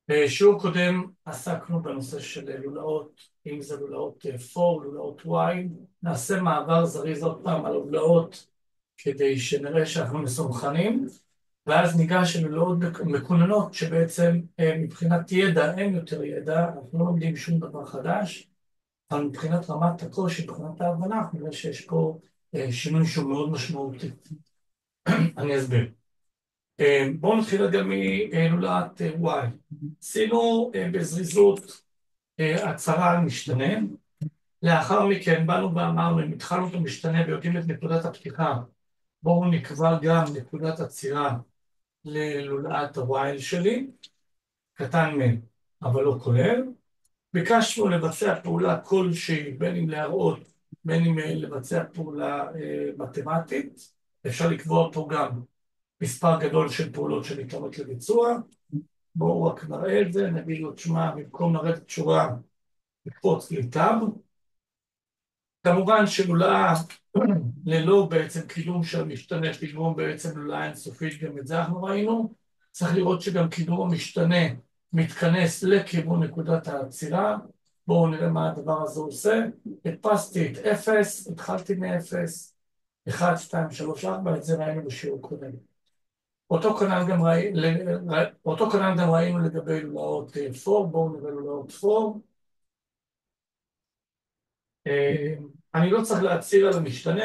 בשיעור קודם עסקנו בנושא של לולאות, אם זה לולאות פור, לולאות וואי. נעשה מעבר זריז עוד פעם על לולאות כדי שנראה שאנחנו מסונכנים, ואז ניגש ללולאות מקוננות שבעצם מבחינת ידע אין יותר ידע, אנחנו לא לומדים שום דבר חדש, אבל מבחינת רמת הקושי, מבחינת ההבנה, אנחנו נראה שיש פה שינוי שהוא מאוד משמעותי. אני אסביר. בואו נתחיל רגע מלולאת Y. עשינו בזריזות הצהרה על משתנה. לאחר מכן באנו ואמרנו, אם התחלנו את המשתנה ויודעים את נקודת הפתיחה, בואו נקבע גם נקודת עצירה ללולאת ה-Y שלי, קטן מ, אבל לא כולל. ביקשנו לבצע פעולה כלשהי, בין אם להראות, בין אם לבצע פעולה מתמטית. אפשר לקבוע פה גם מספר גדול של פעולות שניתנות לביצוע. בואו רק נראה את זה, נגיד לו, תשמע, במקום לרדת שורה, נקפוץ לי טאב. כמובן שלולאה ללא בעצם קידום של המשתנה, תגרום בעצם לולאה אינסופית, גם את זה אנחנו ראינו. צריך לראות שגם קידום המשתנה מתכנס לכיוון נקודת העצירה. בואו נראה מה הדבר הזה עושה. הדפסתי את 0, התחלתי מ-0, 1, 2, 3, 4, את זה ראינו בשיעור קודם. אותו כנ"ל גם ראינו לגבי לולאות פור. בואו נראה לולאות פור. אני לא צריך להצהיר על המשתנה,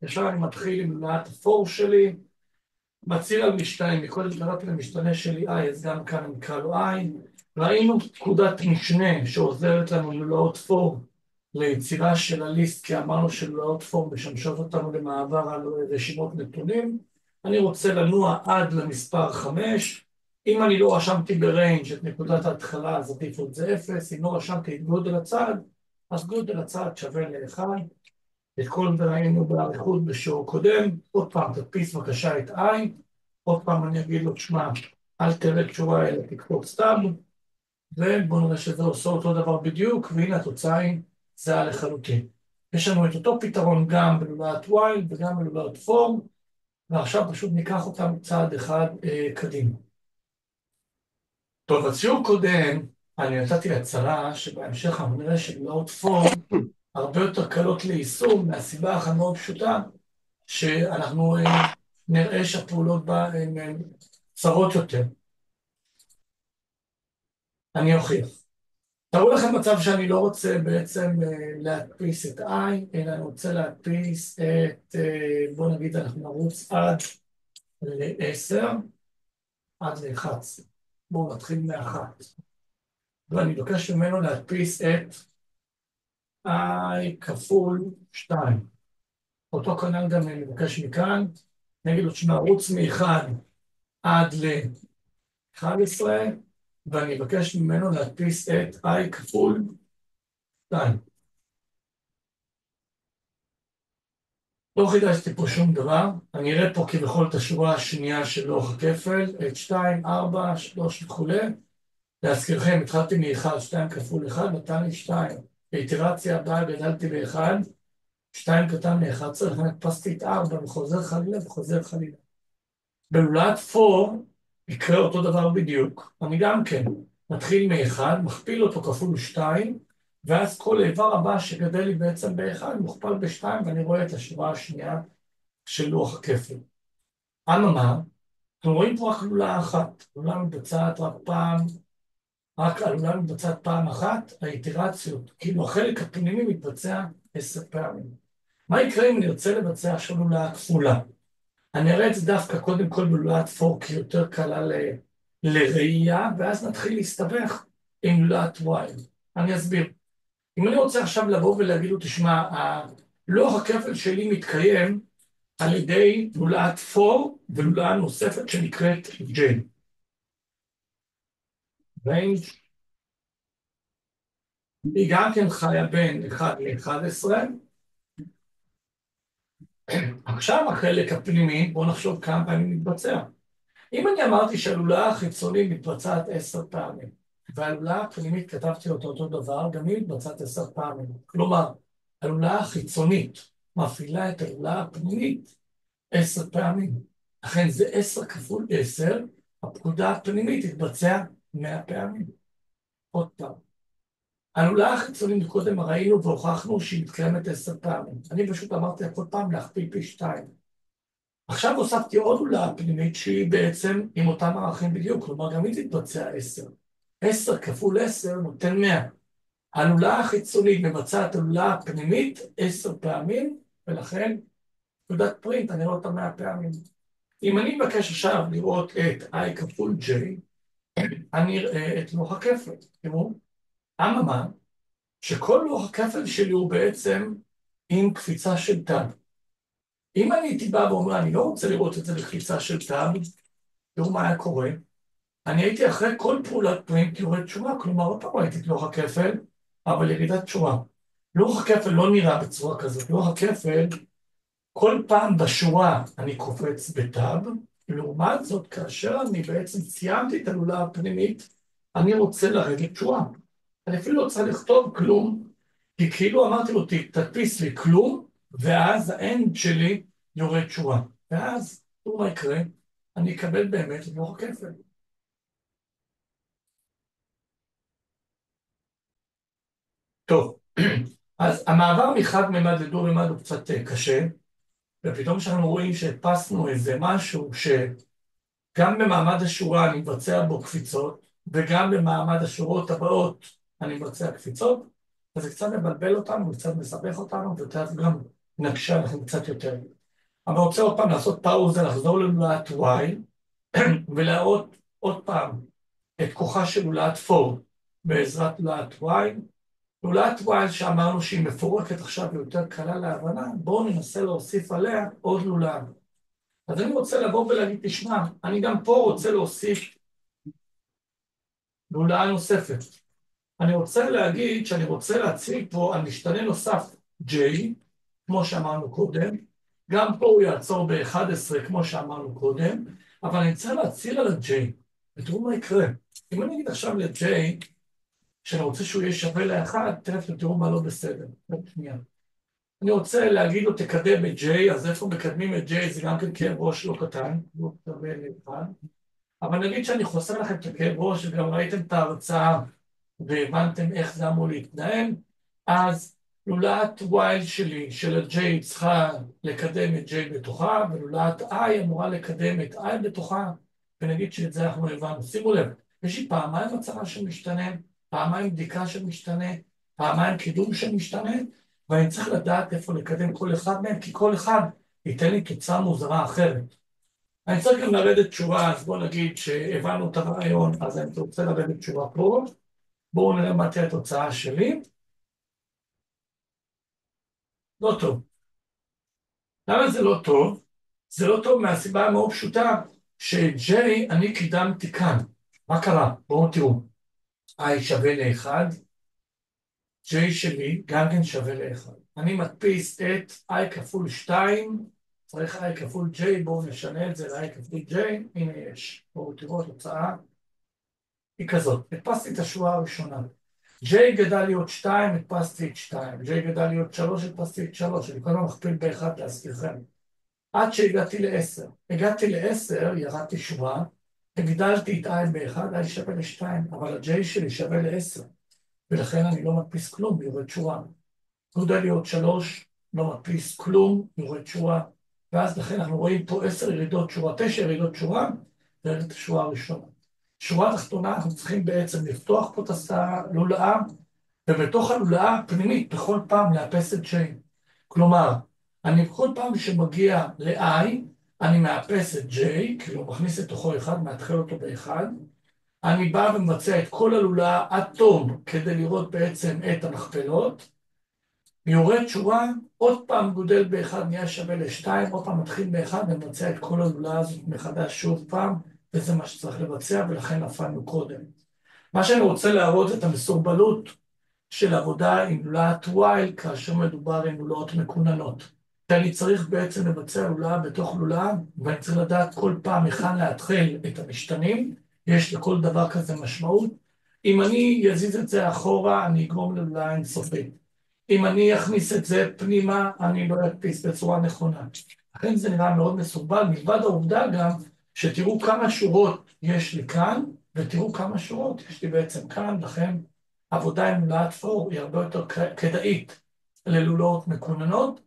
ישר אני מתחיל עם לולאת הפור שלי, מצהיר על משתנה, מקודם קראתי למשתנה שלי I, אז גם כאן נקרא לו I. ראינו פקודת משנה שעוזרת לנו לולאות פור ליצירה של הליסט, כי אמרנו שלולאות פור משמשות אותנו למעבר על רשימות נתונים. אני רוצה לנוע עד למספר 5. אם אני לא רשמתי בריינג' את נקודת ההתחלה, אז הדיפולט זה 0. אם לא רשמתי את גודל הצעד, אז גודל הצעד שווה ל-1. את כל זה ראינו באריכות בשיעור קודם. עוד פעם, תדפיס בבקשה את I. עוד פעם אני אגיד לו, תשמע, אל תרד שורה אלא תקפוץ סתם. ובואו נראה שזה עושה אותו דבר בדיוק, והנה התוצאה היא זהה לחלוטין. יש לנו את אותו פתרון גם בלולאת Y וגם בלולאת פור, ועכשיו פשוט ניקח אותם צעד אחד קדימה. טוב, בשיעור קודם אני נתתי הצהרה שבהמשך אנחנו נראה שלולאות פור הרבה יותר קלות ליישום, מהסיבה אחת מאוד פשוטה, שאנחנו נראה שהפעולות בה הן קצרות יותר. אני אוכיח. תראו לכם מצב שאני לא רוצה בעצם להדפיס את I, אלא אני רוצה להדפיס את, בואו נגיד אנחנו נרוץ עד ל-10, עד ל-11. בואו נתחיל מ-1. ואני מבקש ממנו להדפיס את I כפול 2. אותו כנ"ל גם אני מבקש מכאן, נגיד לו שנרוץ מ-1 עד ל-11, ואני אבקש ממנו להדפיס את I כפול 2. לא חידשתי פה שום דבר, אני אראה פה כבכל את השורה השנייה של לוח הכפל, את 2, 4, 3 וכו'. להזכירכם, התחלתי מ-1, 2 כפול 1, נתן לי 2. באיטרציה הבאה גדלתי ב-1, 2 קטן מ-11, לכן הדפסתי את 4 וחוזר חלילה וחוזר חלילה. בלולאת פור יקרה אותו דבר בדיוק, אני גם כן מתחיל מ-1, מכפיל אותו כפול 2, ואז כל איבר הבא שגדל לי בעצם ב-1 מוכפל ב-2, ואני רואה את השורה השנייה של לוח הכפל. אממה, אתם רואים פה רק לולאה אחת, לולאה מתבצעת הלולאה מתבצעת פעם אחת, האיטרציות, כאילו החלק הפנימי מתבצע 10 פעמים. מה יקרה אם נרצה לבצע עכשיו לולאה כפולה? אני אראה את זה דווקא קודם כל בלולאת פור, כי יותר קלה לראייה, ואז נתחיל להסתבך עם לולאת Y. אני אסביר. אם אני רוצה עכשיו לבוא ולהגיד לו, תשמע, לוח הכפל שלי מתקיים על ידי לולאת פור ולולאה נוספת שנקראת J. היא גם כן חיה בין 1 ל-11. עכשיו החלק הפנימי, בואו נחשוב כמה פעמים מתבצע. אם אני אמרתי שהלולאה החיצונית מתבצעת 10 פעמים, והלולאה הפנימית כתבתי אותו דבר, גם היא מתבצעת 10 פעמים. כלומר, הלולאה החיצונית מפעילה את הלולאה הפנימית 10 פעמים. לכן זה 10 כפול 10, הפקודה הפנימית תתבצע 100 פעמים. עוד פעם. הלולאה החיצונית קודם ראינו והוכחנו שהיא מתקיימת 10 פעמים. אני פשוט אמרתי כל פעם להכפיל פי 2. עכשיו הוספתי עוד לולאה פנימית שהיא בעצם עם אותם ערכים בדיוק, כלומר גם היא תתבצע 10. 10 כפול 10 נותן 100. הלולאה החיצונית מבצעת הלולאה הפנימית 10 פעמים, ולכן תעודת פרינט אני רואה אותה 100 פעמים. אם אני מבקש עכשיו לראות את I כפול J, אני אראה את לוח הכפל. תראו, אממה, שכל לוח הכפל שלי הוא בעצם עם קפיצה של טאב. אם אני הייתי בא ואומר, אני לא רוצה לראות את זה בקפיצה של טאב, תראו מה היה קורה. אני הייתי אחרי כל פעולת פרינט יורד תשובה, כלומר, עוד פעם ראיתי את לוח הכפל, אבל ירידת תשובה. לוח הכפל לא נראה בצורה כזאת. לוח הכפל, כל פעם בשורה אני קופץ בטאב, לעומת זאת, כאשר אני בעצם סיימתי את הלולאה הפנימית, אני רוצה לרדת תשובה. אני אפילו לא צריך לכתוב כלום, כי כאילו אמרתי לו, תדפיס לי כלום, ואז האנד שלי יורד תשובה. ואז, תראו מה יקרה, אני אקבל באמת את לוח הכפל. טוב, אז המעבר מחד ממד לדו ממד הוא קצת קשה, ופתאום שאנחנו רואים שהדפסנו איזה משהו שגם במעמד השורה אני מבצע בו קפיצות, וגם במעמד השורות הבאות אני מבצע קפיצות, אז זה קצת מבלבל אותנו, וקצת מסבך אותנו, ותכף גם נקשה לכם קצת יותר. אבל אני רוצה עוד פעם לעשות פאוזה, לחזור ללולאת Y, ולהראות עוד פעם את כוחה של לולאת 4 בעזרת לולאת Y. לולאת Y שאמרנו שהיא מפורקת עכשיו ויותר קלה להבנה, בואו ננסה להוסיף עליה עוד לולאה. אז אני רוצה לבוא ולהגיד, תשמע, אני גם פה רוצה להוסיף לולאה נוספת. אני רוצה להגיד שאני רוצה להציג פה על משתנה נוסף J, כמו שאמרנו קודם, גם פה הוא יעצור ב-11 כמו שאמרנו קודם, אבל אני צריך להצהיר על ה-J, ותראו מה יקרה. אם אני אגיד עכשיו ל-J, שאני רוצה שהוא יהיה שווה ל-1, תראו מה לא בסדר. שנייה. אני רוצה להגיד לו תקדם את J, אז איפה מקדמים את J? זה גם כן כאב ראש לא קטן, לא שווה ל-1. אבל נגיד שאני חוסר לכם את הכאב ראש, וגם ראיתם את ההרצאה, והבנתם איך זה אמור להתנהל, אז לולאת Y שלי, של ה-J, צריכה לקדם את J בתוכה, ולולאת I אמורה לקדם את I בתוכה, ונגיד שאת זה אנחנו הבנו. שימו לב, יש לי פעמיים הצהרה שמשתנה, פעמיים בדיקה שמשתנה, פעמיים קידום שמשתנה, ואני צריך לדעת איפה לקדם כל אחד מהם, כי כל אחד ייתן לי תוצאה מוזרה אחרת. אני צריך גם לרדת תשובה, אז בואו נגיד שהבנו את הרעיון, אז אני רוצה לרדת תשובה פה. בואו נראה מה תהיה התוצאה שלי. לא טוב. למה זה לא טוב? זה לא טוב מהסיבה המאוד פשוטה, ש-J אני קידמתי כאן. מה קרה? בואו תראו. I שווה ל-1, J שלי גם כן שווה ל-1. אני מדפיס את I כפול 2, צריך I כפול J, בואו נשנה את זה ל-I כפול J, הנה יש. בואו תראו התוצאה. היא כזאת, הדפסתי את השורה הראשונה. J גדל להיות 2, הדפסתי את 2. J גדל להיות 3, הדפסתי את 3. אני כל הזמן מכפיל ב-1 להזכירכם. עד שהגעתי ל-10. הגעתי ל-10, ירדתי שורה, הגדלתי את I ב-1, I שווה ל-2, אבל ה-J שלי שווה ל-10. ולכן אני לא מדפיס כלום, יורד שורה. גודל להיות 3, לא מדפיס כלום, יורד שורה. ואז לכן אנחנו רואים פה 10 ירידות שורה, 9 ירידות שורה, וירד את השורה הראשונה. שורה תחתונה, אנחנו צריכים בעצם לפתוח פה את הלולאה, ובתוך הלולאה הפנימית, בכל פעם לאפס את J. כלומר, אני בכל פעם שמגיע ל-I, אני מאפס את J, כאילו מכניס לתוכו 1, מאתחל אותו ב-1, אני בא ומבצע את כל הלולאה עד תום, כדי לראות בעצם את המכפלות, יורד שורה, עוד פעם גודל ב-1 נהיה שווה ל-2, עוד פעם מתחיל ב-1 ומבצע את כל הלולאה הזאת מחדש שוב פעם, וזה מה שצריך לבצע, ולכן נפלנו קודם. מה שאני רוצה להראות את המסורבלות של עבודה עם לולאת Y, כאשר מדובר עם לולאות מקוננות. אני צריך בעצם לבצע לולאה בתוך לולאה, ואני צריך לדעת כל פעם היכן להתחיל את המשתנים, יש לכל דבר כזה משמעות. אם אני אזיז את זה אחורה, אני אגרום ללולאה אינסופית. אם אני אכניס את זה פנימה, אני לא אדפיס בצורה נכונה. לכן זה נראה מאוד מסורבל, מלבד העובדה גם שתראו כמה שורות יש לי כאן, ותראו כמה שורות יש לי בעצם כאן, לכן עבודה עם לולאת פור היא הרבה יותר כדאית ללולאות מקוננות,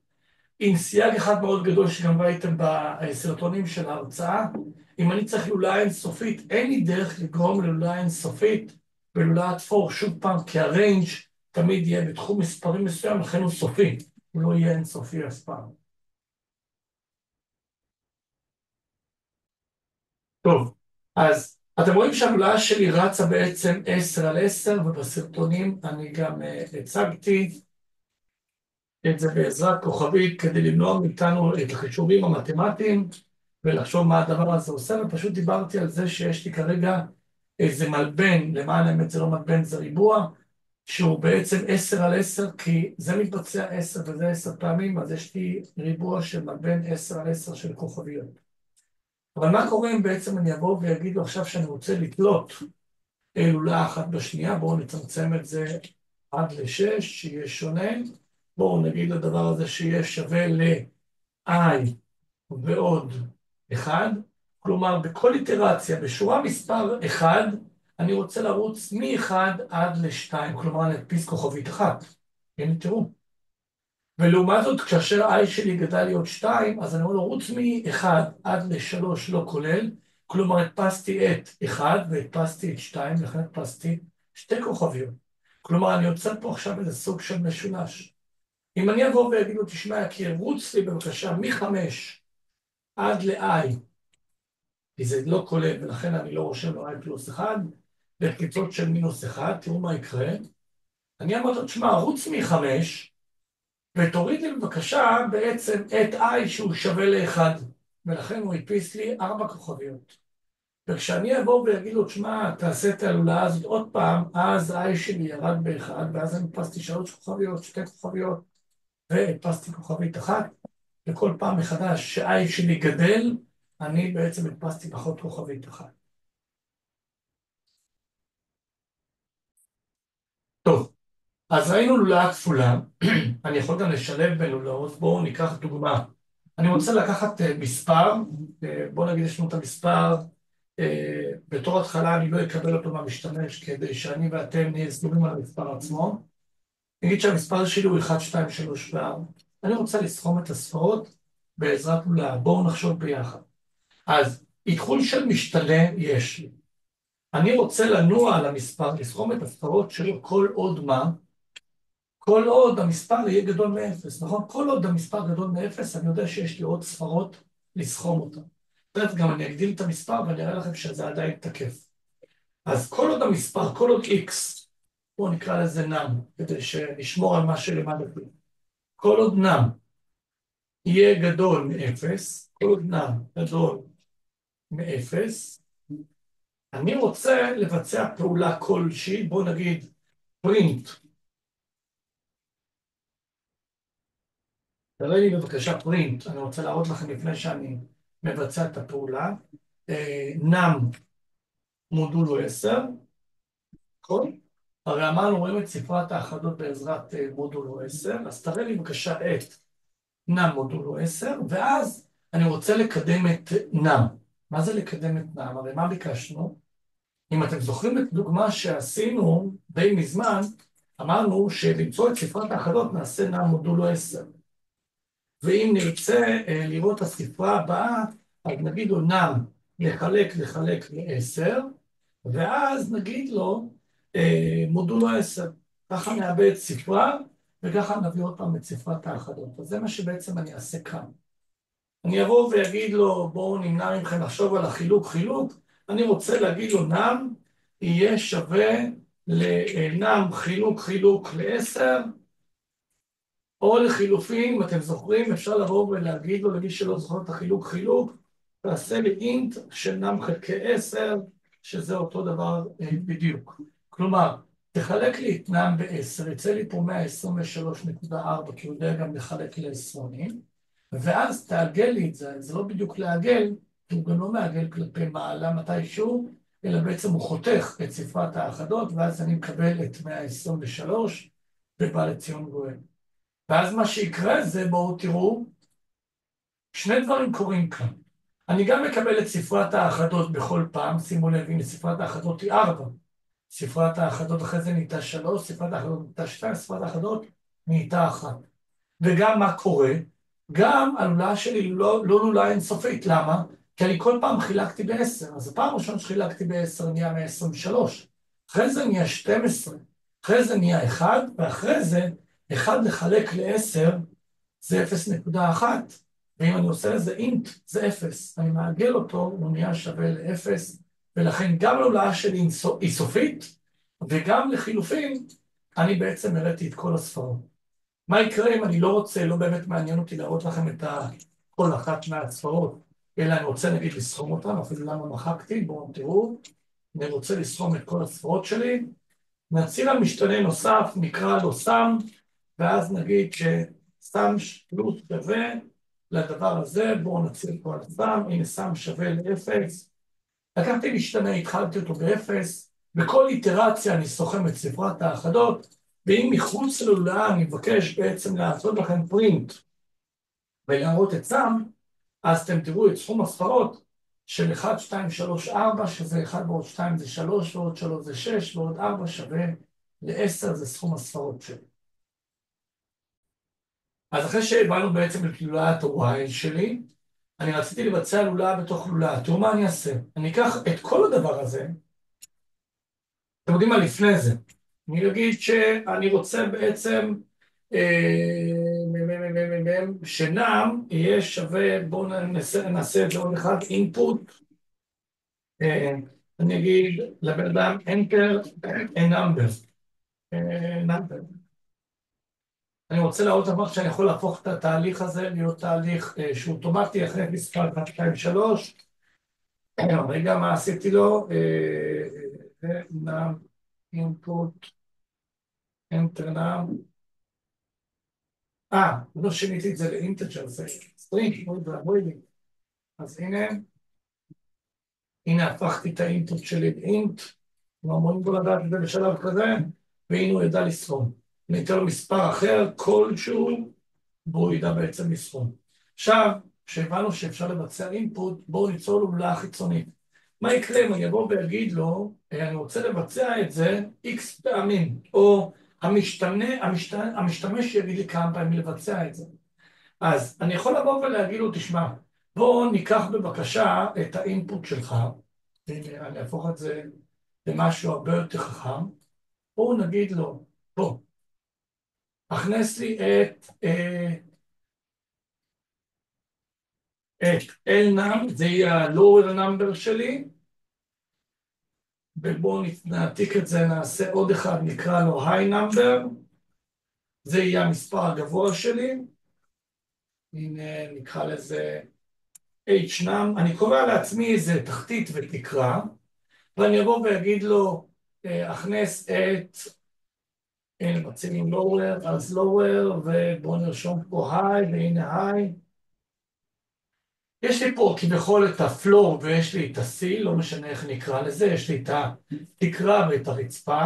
עם סייג אחד מאוד גדול שגם ראיתם בסרטונים של ההרצאה. אם אני צריך לולאה אינסופית, אין לי דרך לגרום ללולאה אינסופית בלולאת פור, שוב פעם, כי הריינג' תמיד יהיה בתחום מספרים מסוים, לכן הוא סופי, הוא לא יהיה אינסופי אף פעם. טוב, אז אתם רואים שהלולאה שלי רצה בעצם 10 על 10, ובסרטונים אני גם הצגתי את זה בעזרת כוכבית כדי למנוע מאיתנו את החישובים המתמטיים ולחשוב מה הדבר הזה עושה, ופשוט דיברתי על זה שיש לי כרגע איזה מלבן, למען האמת זה לא מלבן, זה ריבוע, שהוא בעצם 10 על 10, כי זה מתבצע 10 וזה 10 פעמים, אז יש לי ריבוע של מלבן 10 על 10 של כוכביות. אבל מה קורה אם בעצם אני אבוא ויגיד לו עכשיו שאני רוצה לתלות לולאה אחת בשנייה? בואו נצמצם את זה עד ל-6, שיהיה שונה. בואו נגיד לדבר הזה שיהיה שווה ל-i ועוד 1. כלומר, בכל איטרציה, בשורה מספר 1, אני רוצה לרוץ מ-1 עד ל-2, כלומר, אני אדפיס כוכבית 1. הנה, תראו. ולעומת זאת, כאשר i שלי גדל להיות 2, אז אני אומר לו, רוץ מ-1 עד ל-3 לא כולל, כלומר, הדפסתי את 1 והדפסתי את 2, לכן הדפסתי שתי כוכביות. כלומר, אני יוצא פה עכשיו איזה סוג של משולש. אם אני אבוא ואגיד לו, תשמע, יקיר, רוץ לי בבקשה מ-5 עד ל-i, כי זה לא כולל, ולכן אני לא רושם לו i פלוס 1, בקפיצות של מינוס 1, תראו מה יקרה. אני אמר לו, תשמע, רוץ מ-5, ותוריד לי בבקשה בעצם את i שהוא שווה ל-1, ולכן הוא הדפיס לי 4 כוכביות. וכשאני אבוא ויגיד לו, תשמע, תעשה את הלולאה הזאת עוד פעם, אז i שלי ירד ב-1, ואז אני הדפסתי 3 כוכביות, 2 כוכביות, והדפסתי כוכבית 1, וכל פעם מחדש ש-i שלי גדל, אני בעצם הדפסתי פחות כוכבית 1. טוב, אז ראינו לולאה כפולה, אני יכול גם לשלב בין לולאות, בואו ניקח דוגמה. אני רוצה לקחת מספר, בואו נגיד יש לנו את המספר, בתור התחלה אני לא אקבל אותו מהמשתמש, כדי שאני ואתם נהיה סגורים על המספר עצמו. נגיד שהמספר שלי הוא 1, 2, 3 ו-4. אני רוצה לסכום את הספרות בעזרת לולאה, בואו נחשוב ביחד. אז איתחול של משתנה יש לי. אני רוצה לנוע על המספר, לסכום את הספרות שלו כל עוד מה? כל עוד המספר יהיה גדול מ-0, נכון? כל עוד המספר גדול מ-0, אני יודע שיש לי עוד ספרות לסכום אותן. תכף גם אני אגדיל את המספר ואני אראה לכם שזה עדיין תקף. אז כל עוד המספר, כל עוד x, בואו נקרא לזה num, כדי שנשמור על מה שלמדתי. כל עוד num יהיה גדול מ-0, כל עוד num גדול מ-0, אני רוצה לבצע פעולה כלשהי, בואו נגיד print. תראה לי בבקשה print, אני רוצה להראות לכם לפני שאני מבצע את הפעולה. num מודולו 10, נכון? הרי אמרנו רואים את ספרת האחדות בעזרת מודולו 10, אז תראה לי בבקשה את num מודולו 10, ואז אני רוצה לקדם את num. מה זה לקדם את num? הרי מה ביקשנו? אם אתם זוכרים את דוגמה שעשינו די מזמן, אמרנו שלמצוא את ספרת האחדות נעשה num מודולו 10. ואם נרצה לראות את הספרה הבאה, אז נגיד לו num לחלק ל-10, ואז נגיד לו מודולו 10. ככה נאבד ספרה, וככה נביא עוד פעם את ספרת האחדות. אז זה מה שבעצם אני אעשה כאן. אני אבוא ויגיד לו, בואו נמנע מכם לחשוב על החילוק. אני רוצה להגיד לו num יהיה שווה ל-num חילוק ל-10, או לחילופין, אם אתם זוכרים, אפשר לבוא ולהגיד לו למי שלא זוכר את החילוק, תעשה לי אינט של num חלקי 10, שזה אותו דבר בדיוק. כלומר, תחלק לי את num ב-10, יצא לי פה 123.4, כי הוא יודע גם לחלק ל-20, ואז תעגל לי את זה, זה לא בדיוק לעגל, כי הוא גם לא מעגל כלפי מעלה מתישהו, אלא בעצם הוא חותך את ספרת האחדות, ואז אני מקבל את 123, ובא לציון גואל. ואז מה שיקרה זה, בואו תראו, שני דברים קורים כאן. אני גם מקבל את ספרת האחדות בכל פעם, שימו לב, הנה ספרת האחדות היא 4. ספרת האחדות אחרי זה נהייתה 3, ספרת האחדות נהייתה 2, ספרת האחדות נהייתה 1. וגם מה קורה? גם הלולאה שלי לא לולאה אינסופית, למה? כי אני כל פעם חילקתי ב-10, אז הפעם הראשונה שחילקתי ב-10 נהיה 123, אחרי זה נהיה 12, אחרי זה נהיה 1, ואחרי זה 1 לחלק ל-10 זה 0.1, ואם אני עושה לזה אינט זה 0, אני מעגל אותו, הוא נהיה שווה ל-0, ולכן גם הלולאה שלי היא סופית, וגם לחילופין, אני בעצם הראיתי את כל הספרות. מה יקרה אם אני לא רוצה, לא באמת מעניין אותי להראות לכם את כל אחת מהספרות, אלא אני רוצה נגיד לסכום אותן, אפילו למה מחקתי, בואו תראו, אני רוצה לסכום את כל הספרות שלי, נציל על משתנה נוסף, נקרא לו סם, ואז נגיד שסם פלוס שווה לדבר הזה, בואו נציל פה על סם, הנה סם שווה ל-0, לקחתי משתנה, התחלתי אותו ב-0, בכל איטרציה אני סוכם את ספרת האחדות, ואם מחוץ ללולאה אני מבקש בעצם לעשות לכם פרינט ולהראות את סם, אז אתם תראו את סכום הספרות של 1, 2, 3, 4, שזה 1 ועוד 2 זה 3, ועוד 3 זה 6, ועוד 4 שווה ל-10, זה סכום הספרות שלי. אז אחרי שהבנו בעצם את לולאת ה-Y שלי, אני רציתי לבצע לולאה בתוך לולאה. תראו מה אני אעשה. אני אקח את כל הדבר הזה, אתם יודעים מה לפני זה. אני אגיד שאני רוצה בעצם שנם יהיה שווה, בואו נעשה את זה עוד אחד, input, אני אגיד לבן אדם enter a number, number. אני רוצה להראות דבר שאני יכול להפוך את התהליך הזה להיות תהליך שהוא אוטומטי אחרי מספר 1, 2, 3. רגע, מה עשיתי לו? num input enter num. לא שיניתי את זה לאינטג'ר, זה סטרינג, בואי לי. אז הנה הפכתי את האינפוט שלי לאינט, אמורים בו לדעת את זה בשלב כזה, והנה הוא ידע לסכום. אני אתן לו מספר אחר, כלשהו, והוא ידע בעצם לסכום. עכשיו, כשהבנו שאפשר לבצע אינפוט, בואו ניצור לולאה חיצונית. מה יקרה אם אני אבוא ואגיד לו, אני רוצה לבצע את זה X פעמים, או המשתמש יגיד לי כמה פעמים לבצע את זה. אז אני יכול לבוא ולהגיד לו, תשמע, בואו ניקח בבקשה את האינפוט שלך, הנה, אני אהפוך את זה למשהו הרבה יותר חכם, בואו נגיד לו, בוא, הכנס לי את LNAM, זה יהיה ה-lower number שלי, ובואו נעתיק את זה, נעשה עוד אחד, נקרא לו high number, זה יהיה המספר הגבוה שלי, הנה נקרא לזה HNAM, אני קורא לעצמי איזה תחתית ותקרה, ואני אבוא ואגיד לו, הכנס את, הנה מציעים lower, אז lower, ובואו נרשום פה high, והנה high. יש לי פה כביכול את הפלור ויש לי את ה-C, לא משנה איך נקרא לזה, יש לי את התקרה ואת הרצפה.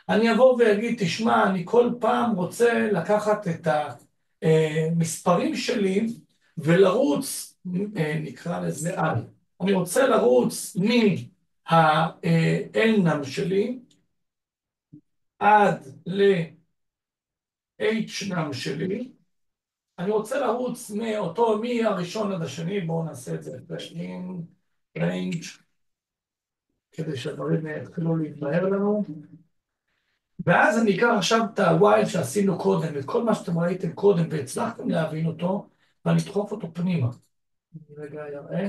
אני אבוא ואגיד, תשמע, אני כל פעם רוצה לקחת את המספרים שלי ולרוץ, נקרא לזה על. אני רוצה לרוץ מה-LNAM שלי עד ל-HNAM שלי. אני רוצה לרוץ מאותו, מהראשון עד השני, בואו נעשה את זה in range, כדי שהדברים יתחילו להתבהר לנו. ואז אני אקח עכשיו את ה-while שעשינו קודם, את כל מה שאתם ראיתם קודם והצלחתם להבין אותו, ואני אדחוף אותו פנימה. אני רגע אראה.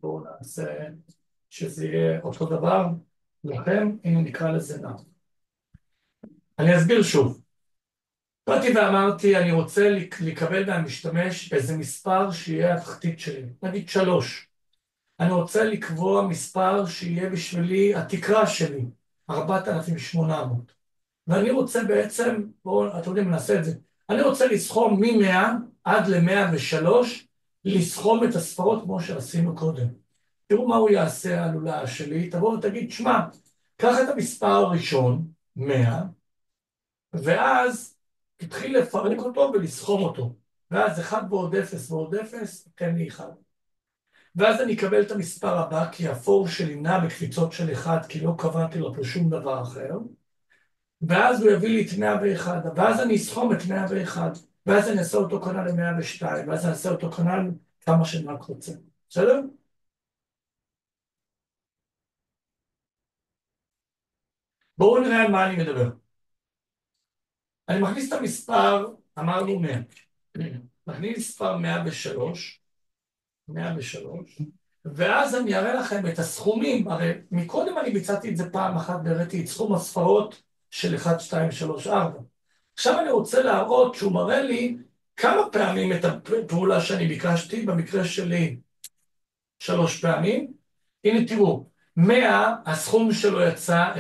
בואו נעשה שזה יהיה אותו דבר. לכם, הנה נקרא לזה נע. אני אסביר שוב. באתי ואמרתי, אני רוצה לקבל מהמשתמש איזה מספר שיהיה התחתית שלי, נגיד 3. אני רוצה לקבוע מספר שיהיה בשבילי התקרה שלי, 4,800. ואני רוצה בעצם, בואו, אתם יודעים, נעשה את זה. אני רוצה לסכום מ-100 עד ל-103, לסכום את הספרות כמו שעשינו קודם. תראו מה הוא יעשה, הלולאה שלי. תבואו ותגיד, שמע, קח את המספר הראשון, 100, ואז תתחיל לפרק אותו ולסכום אותו. ואז 1 ועוד 0 ועוד 0, תן לי 1. ואז אני אקבל את המספר הבא, כי ה-for שלי נע בקפיצות של 1, כי לא קבעתי לו פה שום דבר אחר. ואז הוא יביא לי את 101, ואז אני אסכום את 101, ואז אני אעשה אותו כנ"ל ל-102, ואז אני אעשה אותו כנ"ל כמה שאני רק רוצה. בסדר? בואו נראה על מה אני מדבר. אני מכניס את המספר, אמרנו 100. מכניס מספר 103, 103, ואז אני אראה לכם את הסכומים, הרי מקודם אני ביצעתי את זה פעם אחת והראיתי את סכום הספרות של 1, 2, 3, 4. עכשיו אני רוצה להראות שהוא מראה לי כמה פעמים את הפעולה שאני ביקשתי, במקרה שלי 3 פעמים. הנה תראו, 100, הסכום שלו יצא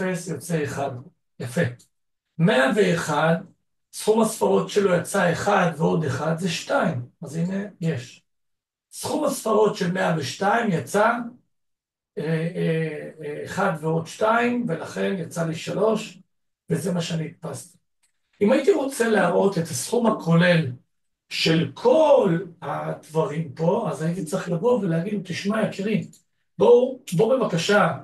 100, יוצא 1. יפה. 101, סכום הספרות שלו יצא 1 ועוד 1 זה 2. אז הנה, יש. סכום הספרות של 102 יצא 1 ועוד 2, ולכן יצא לי 3, וזה מה שאני הדפסתי. אם הייתי רוצה להראות את הסכום הכולל של כל הדברים פה, אז הייתי צריך לבוא ולהגיד, תשמע יקירי, בוא בבקשה,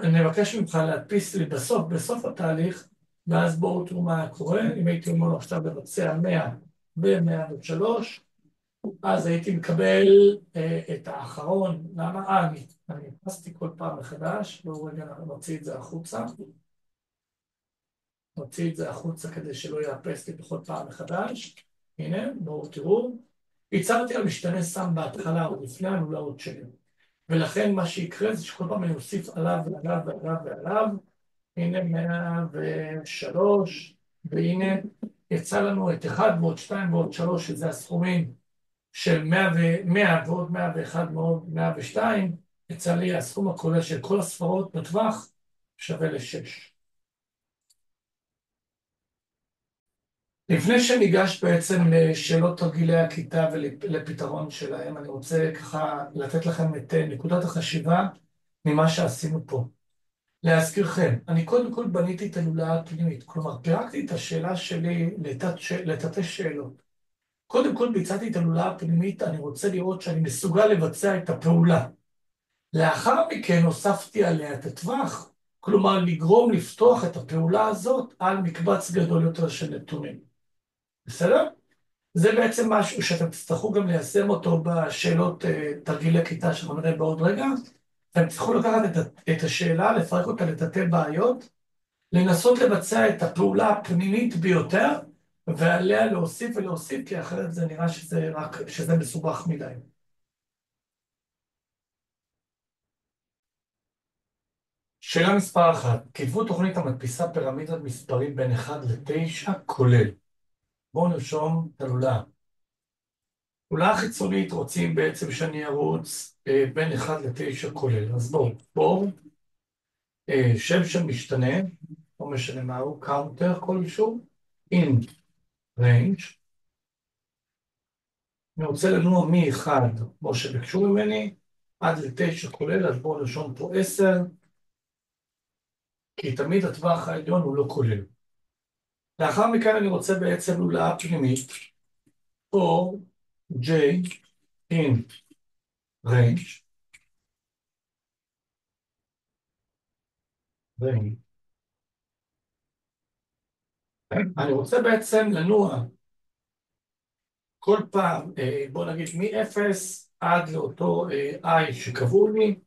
נבקש ממך להדפיס לי בסוף התהליך, ואז בואו תראו מה קורה. אם הייתי אומר עכשיו לבצע 100 ו-103, אז הייתי מקבל את האחרון. למה? אני הדפסתי כל פעם מחדש. בואו רגע נוציא את זה החוצה. נוציא את זה החוצה כדי שלא יאפס לי בכל פעם מחדש. הנה, בואו תראו. הצבתי על משתנה שם בהתחלה או לפני הנולאות שלי. ולכן מה שיקרה זה שכל פעם אני אוסיף עליו ועליו ועליו ועליו. הנה 103, והנה יצא לנו את 1 ועוד 2 ועוד 3, שזה הסכומים של 100 ועוד 101 ועוד 102, יצא לי הסכום הכולל של כל הספרות בטווח שווה ל-6. לפני שניגש בעצם לשאלות תרגילי הכיתה ולפתרון שלהם, אני רוצה ככה לתת לכם את נקודת החשיבה ממה שעשינו פה. להזכירכם, אני קודם כל בניתי את הלולאה הפנימית, כלומר פירקתי את השאלה שלי לתתי שאלות. קודם כל ביצעתי את הלולאה הפנימית, אני רוצה לראות שאני מסוגל לבצע את הפעולה. לאחר מכן הוספתי עליה את הטווח, כלומר לגרום לפתוח את הפעולה הזאת על מקבץ גדול יותר של נתונים. בסדר? זה בעצם משהו שאתם תצטרכו גם ליישם אותו בשאלות תרגילי כיתה שאנחנו נראה בעוד רגע. אתם תצטרכו לקחת את השאלה, לפרק אותה לתתי בעיות, לנסות לבצע את הפעולה הפנימית ביותר, ועליה להוסיף ולהוסיף, כי אחרת זה נראה שזה מסובך מדי. שאלה מספר 1, כתבו תוכנית המדפיסה פירמידת מספרים בין 1 ל-9 כולל. בואו נרשום את הלולאה. לולאה חיצונית רוצים בעצם שאני ארוץ בין 1 ל-9 כולל. אז בואו, שם של משתנה, לא משנה מהו, קאונטר כלשהו, in range. אני רוצה לנוע מ-1, כמו שביקשו ממני, עד ל-9 כולל, אז בואו נרשום פה 10, כי תמיד הטווח העליון הוא לא כולל. לאחר מכן אני רוצה בעצם לולאה פנימית, או J in range, אני רוצה בעצם לנוע כל פעם, בוא נגיד מ-0 עד לאותו I שקבעו לי,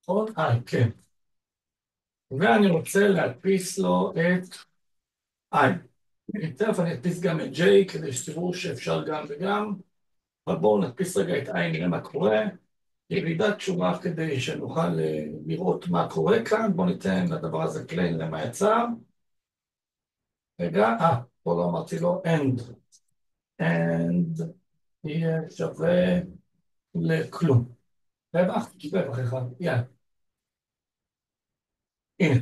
עוד I, כן. ואני רוצה להדפיס לו את I. תכף אני אדפיס גם את J כדי שתראו שאפשר גם וגם, אבל בואו נדפיס רגע את I, נראה מה קורה. ירידת שורה כדי שנוכל לראות מה קורה כאן. בואו ניתן לדבר הזה play, נראה מה יצא. רגע, פה לא אמרתי לו end. end יהיה שווה לכלום. רווח אחד, יאללה. הנה.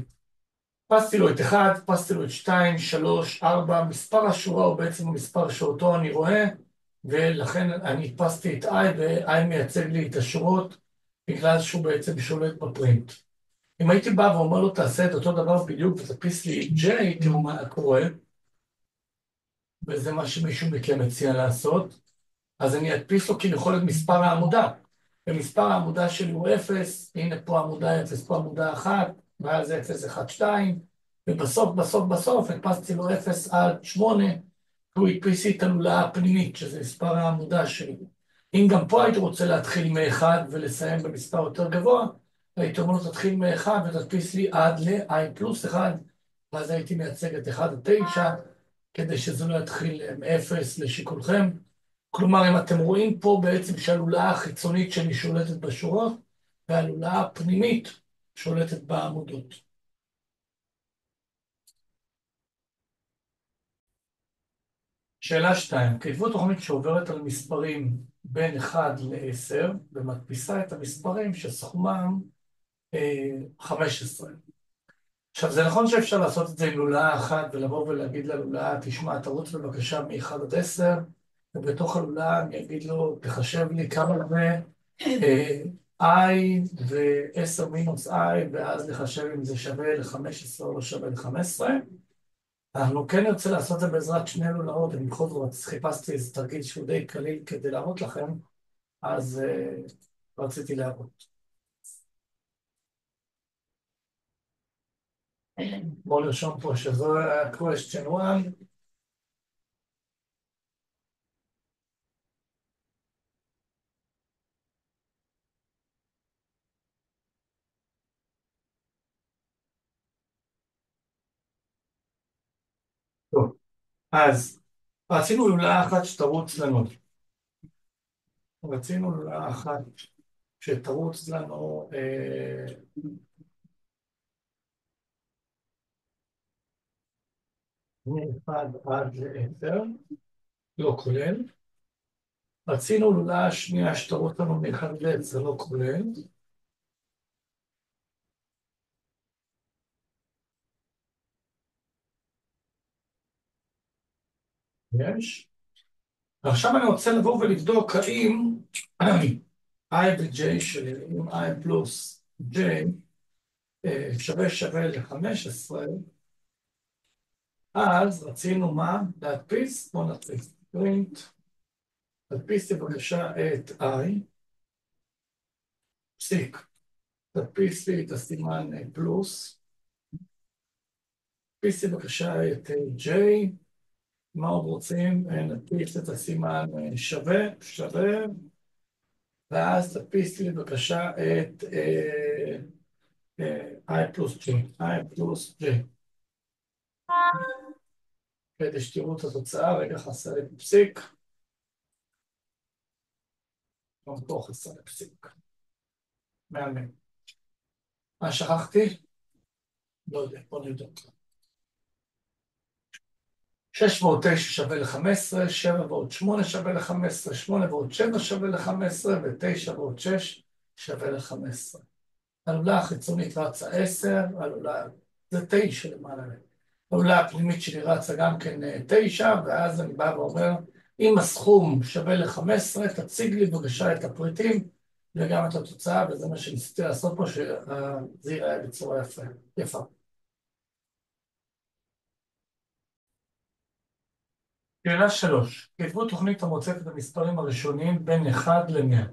פסתי לו את 1, פסתי לו את 2, 3, 4, מספר השורה הוא בעצם המספר שאותו אני רואה, ולכן אני הדפסתי את I, ו-I מייצג לי את השורות, בגלל שהוא בעצם שולט בפרינט. אם הייתי בא ואומר לו, תעשה את אותו דבר בדיוק, ותדפיס לי את J, תראו מה קורה. וזה מה שמישהו מכם מציע לעשות, אז אני אדפיס לו כביכול את מספר העמודה. ומספר העמודה שלי הוא 0, הנה פה עמודה 0, פה עמודה 1, ואז 0, 1, 2, ובסוף, בסוף, בסוף, הדפסתי לו 0 עד 8, הוא הדפיס לי את הלולאה הפנימית, שזה מספר העמודה שלי. אם גם פה הייתי רוצה להתחיל מ-1 ולסיים במספר יותר גבוה, הייתי אומר לו תתחיל מ-1 ותדפיס לי עד ל-i פלוס 1, ואז הייתי מייצג את 1 עד 9, כדי שזה לא יתחיל מ-0 לשיקולכם. כלומר, אם אתם רואים פה בעצם שהלולאה החיצונית שלי שולטת בשורות, והלולאה הפנימית שולטת בעמודות. שאלה 2, כתבו תוכנית שעוברת על מספרים בין 1 ל-10, ומדפיסה את המספרים שסכומם 15. עכשיו, זה נכון שאפשר לעשות את זה עם לולאה אחת, ולבוא ולהגיד ללולאה, תשמע, תרוץ בבקשה מ-1 עד 10, ובתוך הלולאה אני אגיד לו, תחשב לי כמה זה i ו-10 מינוס i, ואז לחשב אם זה שווה ל-15 או לא שווה ל-15. אנחנו כן נרצה לעשות את זה בעזרת שני לולאות, אני בכל זאת חיפשתי איזה תרגיל שהוא די קליל כדי להראות לכם, אז רציתי להראות. בואו נרשום פה שזו question 1. טוב, אז רצינו לולאה אחת שתרוץ לנו. רצינו לולאה אחת שתרוץ לנו מ-1 עד ל-10, לא כולל. רצינו לולאה שנייה שתרוץ לנו מ-1 עד ל-10, לא כולל. יש. ועכשיו אני רוצה לבוא ולבדוק האם i ו-j שלי, אם i פלוס j שווה ל-15, אז רצינו מה? להדפיס, בואו נדפיס. print, תדפיס בבקשה את i, פסיק, תדפיס לי את הסימן פלוס, תדפיס לי בבקשה את j, מה עוד רוצים? נדפיס את הסימן שווה, ואז תדפיס לי בבקשה את i פלוס j, i פלוס j. כדי שתראו את התוצאה, רגע חסר לי פסיק. גם פה חסר לי פסיק. מהמם. מה שכחתי? לא יודע, בוא נבדוק. 6 ועוד 9 שווה ל-15, 7 ועוד 8 שווה ל-15, 8 ועוד 7 שווה ל-15, ו-9 ועוד 6 שווה ל-15. הלולאה החיצונית רצה 10, זה 9 למעלה. הלולאה הפנימית שלי רצה גם כן 9, ואז אני בא ואומר, אם הסכום שווה ל-15, תציג לי בבקשה את הפריטים וגם את התוצאה, וזה מה שניסיתי לעשות פה, שזה ייראה בצורה יפה. שאלה 3, כתבו תוכנית המוצאת את המספרים הראשוניים בין 1 ל-100.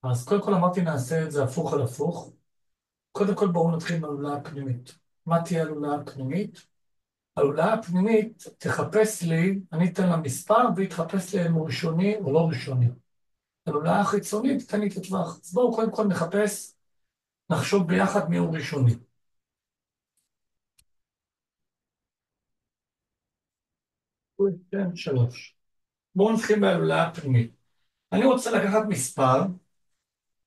אז קודם כל אמרתי נעשה את זה הפוך על הפוך. קודם כל בואו נתחיל מהלולאה הפנימית. מה תהיה הלולאה הפנימית? הלולאה הפנימית תחפש לי, אני אתן לה מספר והיא תחפש לי אם הוא ראשוני או לא ראשוני. הלולאה החיצונית תתן לי את הטווח. אז בואו קודם כל נחפש, נחשוב ביחד מי הוא ראשוני. כן, 3. בואו נתחיל בהלולאה הפנימית. אני רוצה לקחת מספר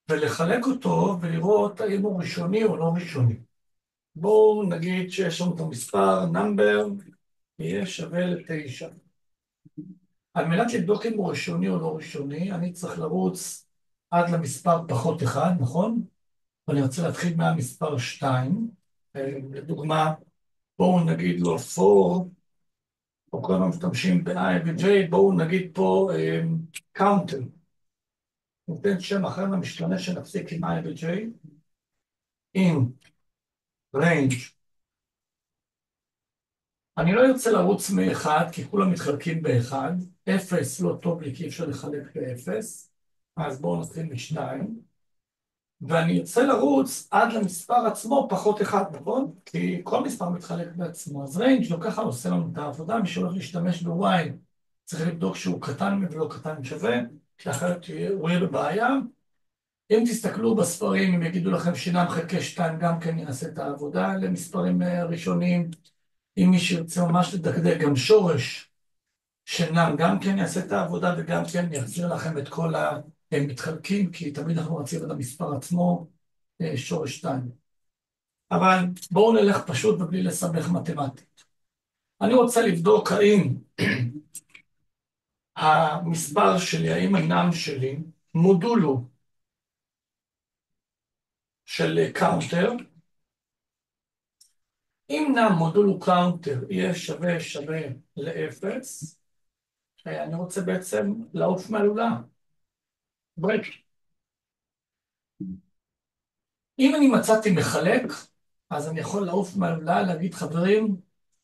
ולחלק אותו ולראות האם הוא ראשוני או לא ראשוני. בואו נגיד שיש לנו את המספר, number, יהיה שווה ל-9. על מנת לבדוק אם הוא ראשוני או לא ראשוני, אני צריך לרוץ עד למספר פחות 1, נכון? ואני רוצה להתחיל מהמספר 2. לדוגמה, בואו נגיד לו 4, או כל הזמן משתמשים ב-i ו-j, בואו נגיד פה counter. ניתן שם אחר למשתנה שנפסיק עם i ו-j. in range אני לא ארצה לרוץ מאחד, כי כולם מתחלקים באחד. אפס לא טוב לי, כי אי אפשר לחלק באפס. אז בואו נתחיל משניים. ואני ארצה לרוץ עד למספר עצמו פחות אחד, נכון? כי כל מספר מתחלק בעצמו. אז ריינג' לא ככה עושה לנו את העבודה, מי שהולך להשתמש בוויין צריך לבדוק שהוא קטן ולא קטן שווה, כי אחרת הוא יהיה בבעיה. אם תסתכלו בספרים, הם יגידו לכם שינם חלקי 2 גם כן יעשה את העבודה למספרים ראשונים. אם מי שירצה ממש לדקדק גם שורש שנם גם כן יעשה את העבודה וגם כן יחזיר לכם את כל המתחלקים, כי תמיד אנחנו רצים על המספר עצמו, שורש 2. אבל בואו נלך פשוט ובלי לסבך מתמטית. אני רוצה לבדוק האם המספר שלי, האם הנם שלי, מודול הוא של קאונטר. אם נם מודול הוא קאונטר יהיה שווה לאפס, אני רוצה בעצם לעוף מהלולה. ברייק. אם אני מצאתי מחלק, אז אני יכול לעוף מהלולה, להגיד חברים,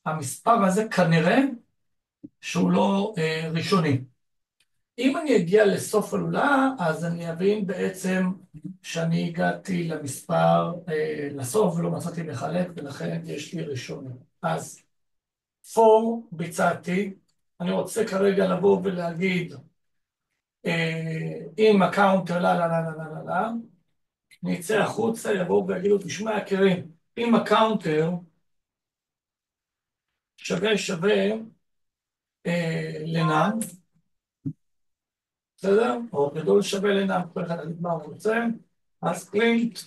המספר הזה כנראה שהוא לא ראשוני. אם אני אגיע לסוף הלולה, אז אני אבין בעצם שאני הגעתי למספר, לסוף ולא מצאתי מחלק, ולכן יש לי ראשוני. אז for ביצעתי, אני רוצה כרגע לבוא ולהגיד, אם הקאונטר לה, נצא החוצה, יבואו ויגידו, תשמע יקירים, אם הקאונטר שווה לנם, בסדר? או גדול שווה לנם, כל אחד להגיד מה הוא רוצה, אז פרינט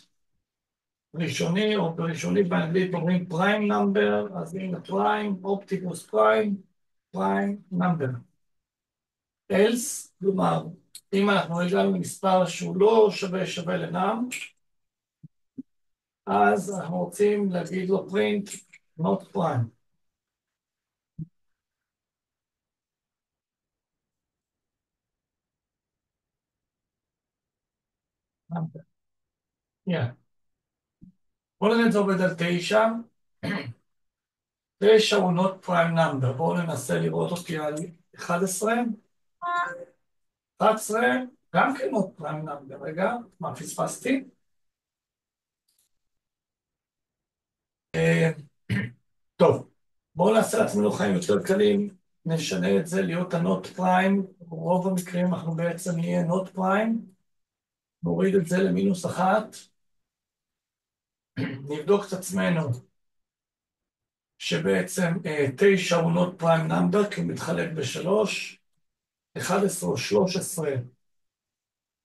ראשוני, או בראשוני באנגלית אומרים פריים נאמבר, אז הנה פריים, אופטימוס פריים נאמבר. אלס, כלומר, אם אנחנו הגענו למספר שהוא לא שווה לנם, אז אנחנו רוצים להגיד לו print not prime. בואו נראה את זה עובד על 9. 9 הוא not prime number. בואו ננסה לראות אותי על 11. 11 גם כן not prime number. רגע, מה פספסתי? טוב, בואו נעשה לעצמנו חיים יותר קלים. נשנה את זה להיות ה-not prime. רוב המקרים אנחנו בעצם נהיה not prime. נוריד את זה למינוס 1. נבדוק את עצמנו שבעצם 9 הוא not prime number כי הוא מתחלק ב3, 11 או 13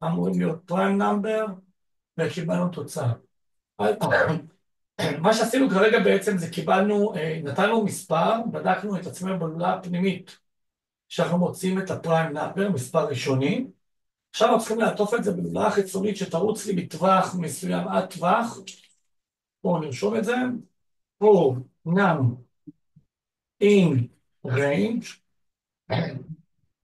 אמורים להיות prime number וקיבלנו תוצאה. מה שעשינו כרגע בעצם זה קיבלנו, נתנו מספר, בדקנו את עצמנו בלולה הפנימית שאנחנו מוצאים את הפריים נאמבר, מספר ראשוני. עכשיו אנחנו צריכים לעטוף את זה בלולה החיצונית שתרוץ לי בטווח מסוים עד טווח. בואו נרשום את זה. פה נם in range.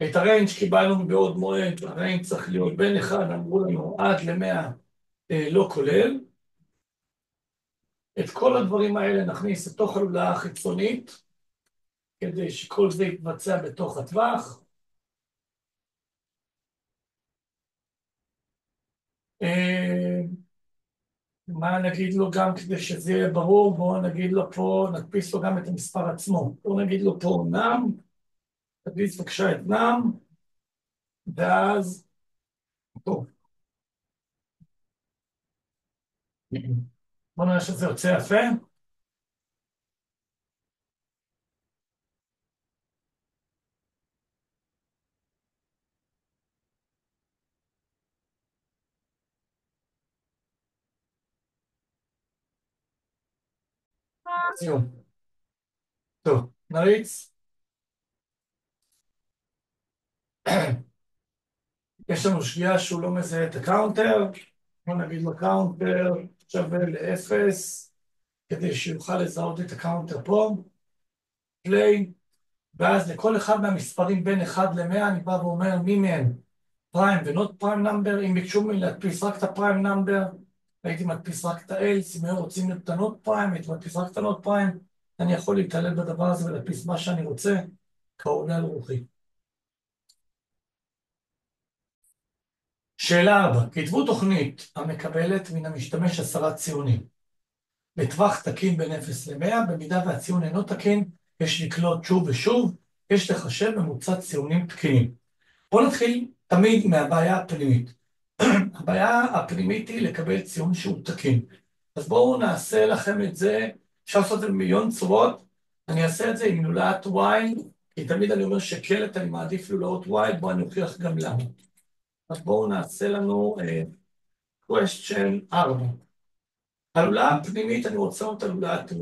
את הריינג' קיבלנו מבעוד מועד, הריינג' צריך להיות בין 1, אמרו לנו עד ל100 לא כולל. את כל הדברים האלה נכניס לתוך הלולה החיצונית, כדי שכל זה יתבצע בתוך הטווח. מה נגיד לו גם כדי שזה יהיה ברור? בואו נגיד לו פה, נדפיס לו גם את המספר עצמו. בואו נגיד לו פה נם, תדפיס בבקשה את נם, ואז פה. בואו נראה שזה יוצא יפה. זהו. טוב, נריץ. יש לנו שגיאה שהוא לא מזהה את הקאונטר. בואו נגיד לו קאונטר שווה ל0, כדי שיוכל לזהות את הקאונטר פה. פליי. ואז לכל אחד מהמספרים בין 1 ל-100 אני בא ואומר מי מהם פריים ונוט פריים נאמבר. אם ביקשו ממני להדפיס רק את הפריים נאמבר, הייתי מדפיס רק את ה-else. אם היו רוצים את הנוט פריים, הייתי מדפיס רק את הנוט פריים. אני יכול להתעלל בדבר הזה ולהדפיס מה שאני רוצה, כעולה על רוחי. שאלה 4. כתבו תוכנית המקבלת מן המשתמש 10 ציונים. בטווח תקין בין 0 ל-100, במידה והציון אינו תקין, יש לקלוט שוב ושוב, יש לחשב ממוצע ציונים תקינים. בואו נתחיל תמיד מהבעיה הפנימית. הבעיה הפנימית היא לקבל ציון שהוא תקין. אז בואו נעשה לכם את זה, אפשר לעשות את זה במיליון צורות, אני אעשה את זה עם לולאת y, כי תמיד אני אומר שקלט אני מעדיף לולאות y, בואו אני אוכיח גם למה. אז בואו נעשה לנו question 4. הלולאה הפנימית אני רוצה אותה לולאת y,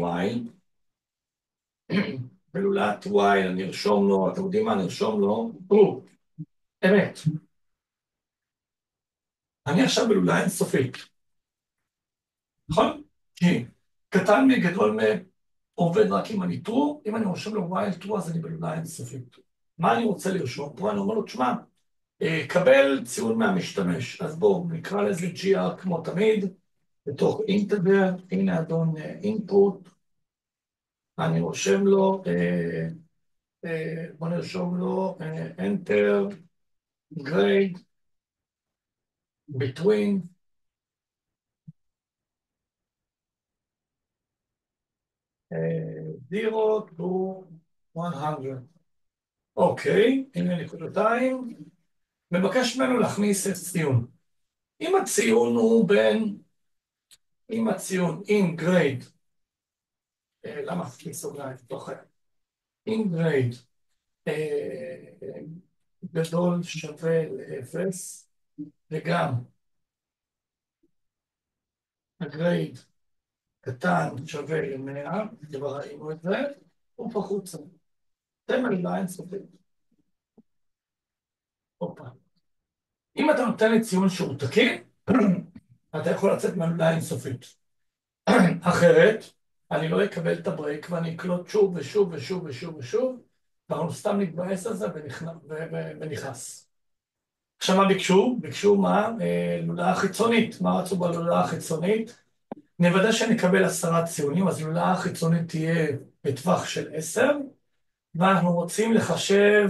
בלולאת y אני ארשום לו, אתם יודעים מה אני ארשום לו? אמת. אני עכשיו בלולאה אינסופית. נכון? כי קטן מגדול עובד רק אם אני true, אם אני רושם לו while true אז אני בלולאה אינסופית. מה אני רוצה לרשום? פה אני אומר לו, תשמע, קבל ציון מהמשתמש. אז בואו נקרא לזה gr כמו תמיד, בתוך אינטגר, הנה אדון input, אני רושם לו, בואו נרשום לו enter, grade, between, 0 to 100. אוקיי, הנה נקודתיים. מבקש ממנו להכניס את ציון. אם הציון הוא בין, אם הציון, אם גרייד, למה עשיתי סוגריים? לא חייב. אם גרייד גדול שווה ל-0, וגם הגרייד קטן שווה ל-100, כבר ראינו את זה, הוא פחוצה. זה מילה אינסופית. אופה. אם אתה נותן לי ציון שהוא תקין, אתה יכול לצאת מהמילה אינסופית. אחרת, אני לא אקבל את הברייק ואני אקלוט שוב ושוב ושוב ושוב ושוב, ואנחנו סתם נתבאס על זה ונכנס. עכשיו מה ביקשו? ביקשו מה? לולאה חיצונית. מה רצו בלולאה החיצונית? נוודא שנקבל 10 ציונים, אז לולאה החיצונית תהיה בטווח של 10, ואנחנו רוצים לחשב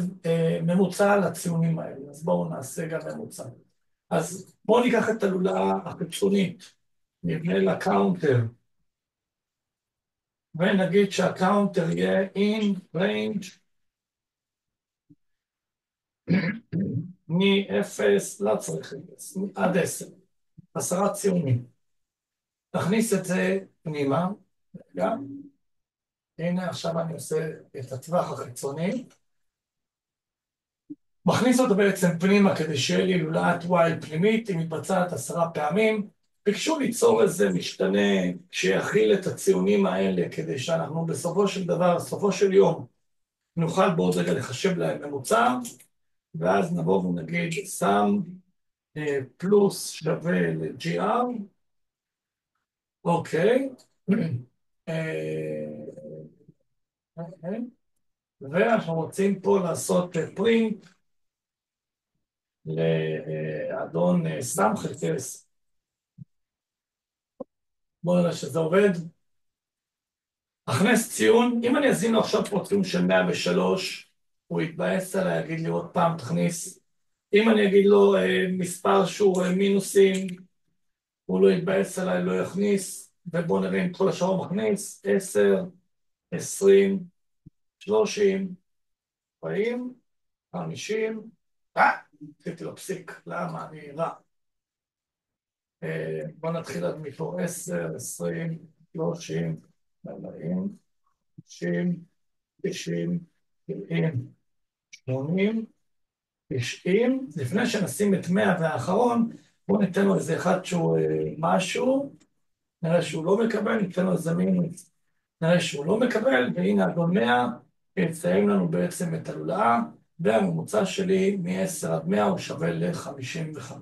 ממוצע לציונים האלה. אז בואו נעשה גם ממוצע. אז בואו ניקח את הלולאה החיצונית, נבנה לה קאונטר, ונגיד שהקאונטר יהיה in range מ-0, לא צריך 0, עד 10, 10 ציונים. נכניס את זה פנימה, גם. הנה עכשיו אני עושה את הטווח החיצוני. מכניס אותו בעצם פנימה כדי שיהיה לי לולאת y פנימית, היא מתבצעת 10 פעמים. ביקשו ליצור איזה משתנה שיכיל את הציונים האלה, כדי שאנחנו בסופו של דבר, בסופו של יום, נוכל בעוד רגע לחשב להם ממוצע, ואז נבוא ונגיד sum פלוס שווה ל-gr, אוקיי, ואנחנו רוצים פה לעשות print לאדון sum חלקי 10. בואו נראה שזה עובד. הכנס ציון, אם אני אזין לו עכשיו פה ציון של 103, הוא יתבאס עליי, יגיד לי עוד פעם תכניס. אם אני אגיד לו מספר שהוא מינוסים, הוא לא יתבאס עליי, לא יכניס, ובואו נראה אם כל השאר הוא מכניס, 10, 20, 30, 40, 50, עשיתי לו פסיק, למה? אני רע. בואו נתחיל עד מפה, 10, 20, 30, 40, 50, 90, 70, 80, 90, לפני שנשים את 100 והאחרון, בואו ניתן לו איזה אחד שהוא משהו, נראה שהוא לא מקבל, ניתן לו איזה מינוס, נראה שהוא לא מקבל, והנה אדון 100, יצאים לנו בעצם את הלולאה, והממוצע שלי מ-10 עד 100 הוא שווה ל-55.